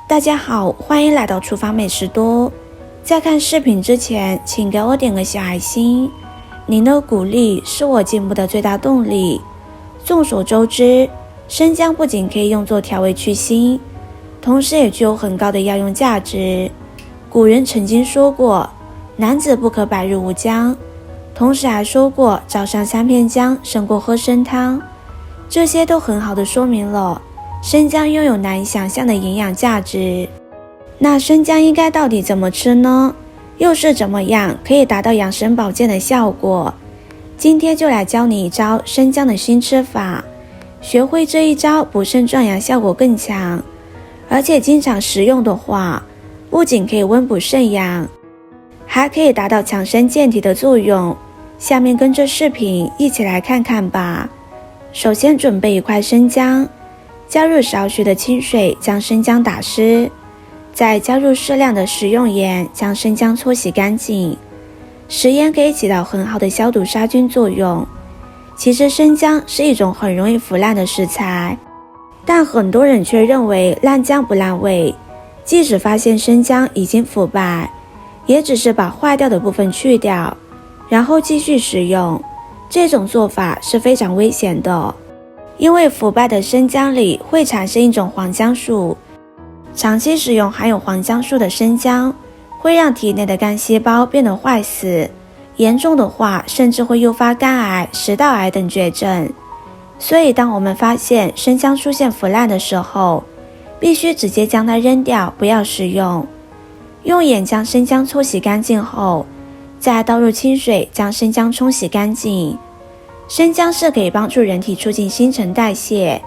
大家好，欢迎来到厨房美食多。在看视频之前，请给我点个小爱心，您的鼓励是我进步的最大动力。众所周知，生姜不仅可以用作调味去腥，同时也具有很高的药用价值。古人曾经说过，男子不可百日无姜，同时还说过早上3片姜胜过喝参汤。这些都很好的说明了生姜拥有难以想象的营养价值。那生姜应该到底怎么吃呢？又是怎么样可以达到养生保健的效果？今天就来教你一招生姜的新吃法，学会这一招补肾壮阳效果更强，而且经常食用的话，不仅可以温补肾阳，还可以达到强身健体的作用。下面跟着视频一起来看看吧。首先准备1块生姜，加入少许的清水将生姜打湿，再加入适量的食用盐将生姜搓洗干净。食盐可以起到很好的消毒杀菌作用。其实生姜是一种很容易腐烂的食材，但很多人却认为烂姜不烂味，即使发现生姜已经腐败，也只是把坏掉的部分去掉，然后继续食用。这种做法是非常危险的，因为腐败的生姜里会产生一种黄姜素，长期食用含有黄姜素的生姜会让体内的肝细胞变得坏死，严重的话甚至会诱发肝癌、食道癌等绝症。所以当我们发现生姜出现腐烂的时候，必须直接将它扔掉，不要食用。用盐将生姜搓洗干净后，再倒入清水将生姜冲洗干净。生姜是可以帮助人体促进新陈代谢，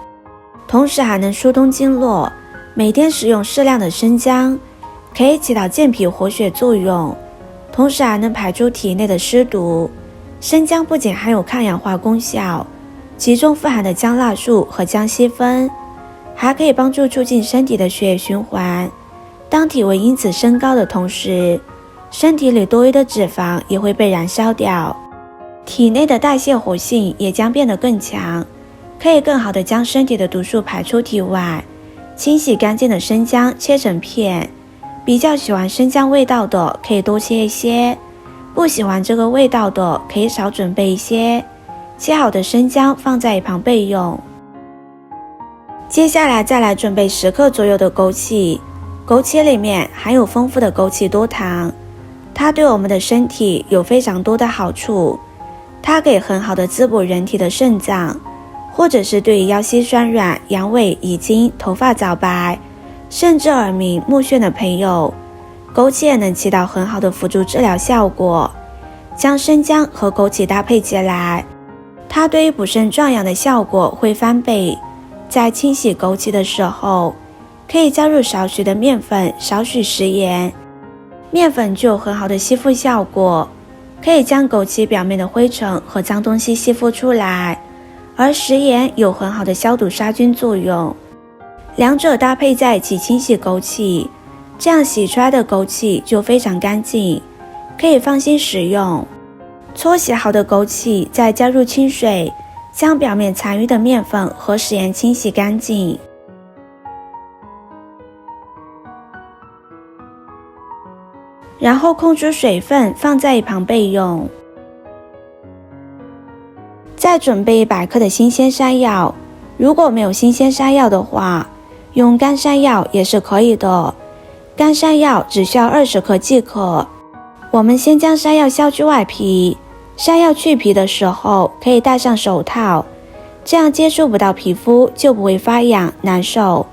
同时还能疏通经络。每天食用适量的生姜，可以起到健脾活血作用，同时还能排出体内的湿毒。生姜不仅含有抗氧化功效，其中富含的姜辣素和姜烯酚还可以帮助促进身体的血液循环。当体温因此升高的同时，身体里多余的脂肪也会被燃烧掉，体内的代谢活性也将变得更强，可以更好地将身体的毒素排出体外。清洗干净的生姜切成片，比较喜欢生姜味道的可以多切一些，不喜欢这个味道的可以少准备一些。切好的生姜放在一旁备用。接下来再来准备10克左右的枸杞，枸杞里面含有丰富的枸杞多糖，它对我们的身体有非常多的好处。它可以很好的滋补人体的肾脏，或者是对于腰膝酸软、阳痿、遗精、头发早白，甚至耳鸣、目眩的朋友，枸杞也能起到很好的辅助治疗效果。将生姜和枸杞搭配起来，它对于补肾壮阳的效果会翻倍。在清洗枸杞的时候，可以加入少许的面粉，少许食盐。面粉具有很好的吸附效果，可以将枸杞表面的灰尘和脏东西吸附出来，而食盐有很好的消毒杀菌作用。两者搭配在一起清洗枸杞，这样洗出来的枸杞就非常干净，可以放心食用。搓洗好的枸杞再加入清水，将表面残余的面粉和食盐清洗干净。然后控出水分，放在一旁备用。再准备100克的新鲜山药，如果没有新鲜山药的话，用干山药也是可以的。干山药只需要20克即可。我们先将山药削去外皮，山药去皮的时候可以戴上手套，这样接触不到皮肤就不会发痒难受。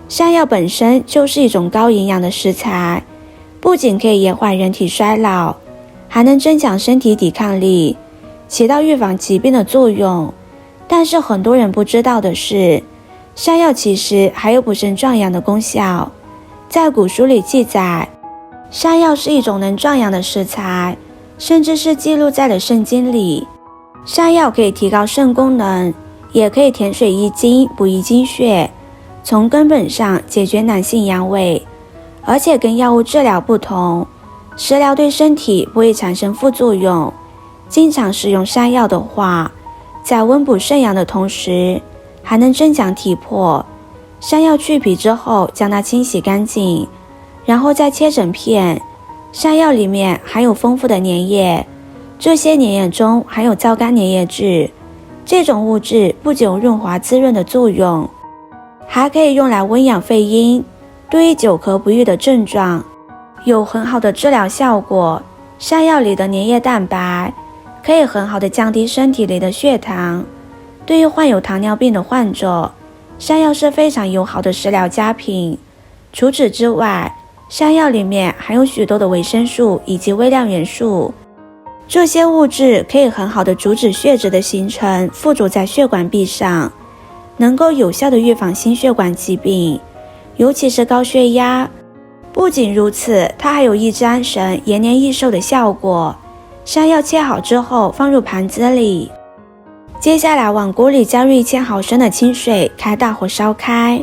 山药本身就是一种高营养的食材，不仅可以延缓人体衰老，还能增强身体抵抗力，起到预防疾病的作用。但是很多人不知道的是，山药其实还有补肾壮阳的功效。在古书里记载，山药是一种能壮阳的食材，甚至是记录在了圣经里。山药可以提高肾功能，也可以填水益精、补益精血，从根本上解决男性阳痿。而且跟药物治疗不同，食疗对身体不会产生副作用。经常食用山药的话，在温补肾阳的同时，还能增强体魄。山药去皮之后，将它清洗干净，然后再切成片。山药里面含有丰富的粘液，这些粘液中含有皂苷粘液质，这种物质不仅有润滑滋润的作用，还可以用来温养肺阴，对于久咳不愈的症状有很好的治疗效果。山药里的粘液蛋白可以很好的降低身体里的血糖，对于患有糖尿病的患者，山药是非常友好的食疗佳品。除此之外，山药里面含有许多的维生素以及微量元素，这些物质可以很好的阻止血脂的形成，附着在血管壁上，能够有效的预防心血管疾病，尤其是高血压。不仅如此，它还有益智安神、延年益寿的效果。山药切好之后放入盘子里，接下来往锅里加入1000毫升的清水，开大火烧开。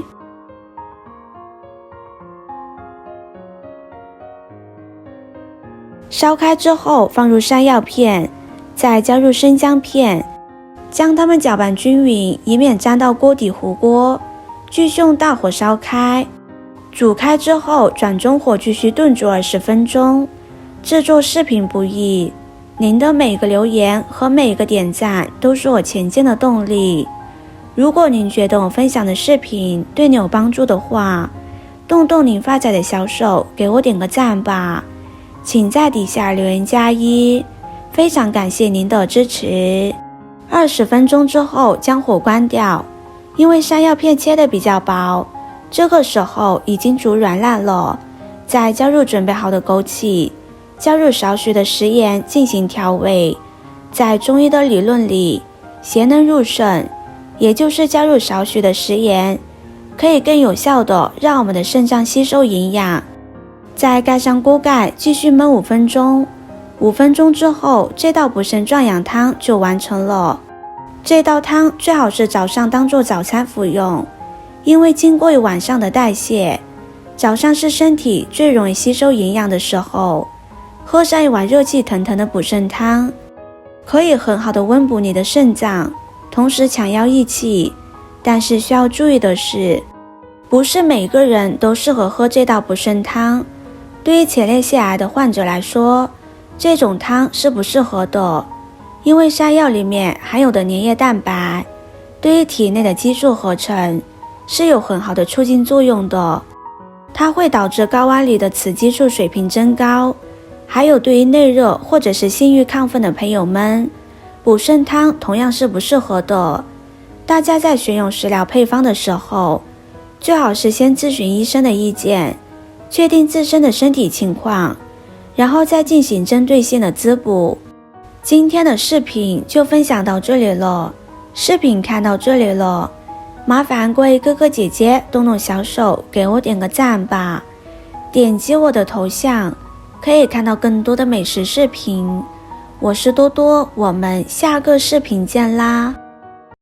烧开之后放入山药片，再加入生姜片，将它们搅拌均匀，以免沾到锅底糊锅。继续用大火烧开，煮开之后转中火继续炖煮20分钟。制作视频不易，您的每个留言和每个点赞都是我前进的动力。如果您觉得我分享的视频对你有帮助的话，动动您发财的小手给我点个赞吧，请在底下留言加1，非常感谢您的支持。20分钟之后将火关掉，因为山药片切得比较薄，这个时候已经煮软烂了。再加入准备好的枸杞，加入少许的食盐进行调味。在中医的理论里，邪能入肾，也就是加入少许的食盐，可以更有效的让我们的肾脏吸收营养。再盖上锅盖继续焖5分钟。5分钟之后，这道补肾壮阳汤就完成了。这道汤最好是早上当做早餐服用，因为经过一晚上的代谢，早上是身体最容易吸收营养的时候。喝上一碗热气腾腾的补肾汤，可以很好的温补你的肾脏，同时强腰益气。但是需要注意的是，不是每个人都适合喝这道补肾汤。对于前列腺癌的患者来说，这种汤是不适合的，因为山药里面含有的粘液蛋白对于体内的激素合成是有很好的促进作用的，它会导致睾丸里的雌激素水平增高。还有对于内热或者是性欲亢奋的朋友们，补肾汤同样是不适合的。大家在选用食疗配方的时候，最好是先咨询医生的意见，确定自身的身体情况，然后再进行针对性的滋补。今天的视频就分享到这里了，视频看到这里了，麻烦各位哥哥姐姐动动小手给我点个赞吧，点击我的头像可以看到更多的美食视频。我是多多，我们下个视频见啦。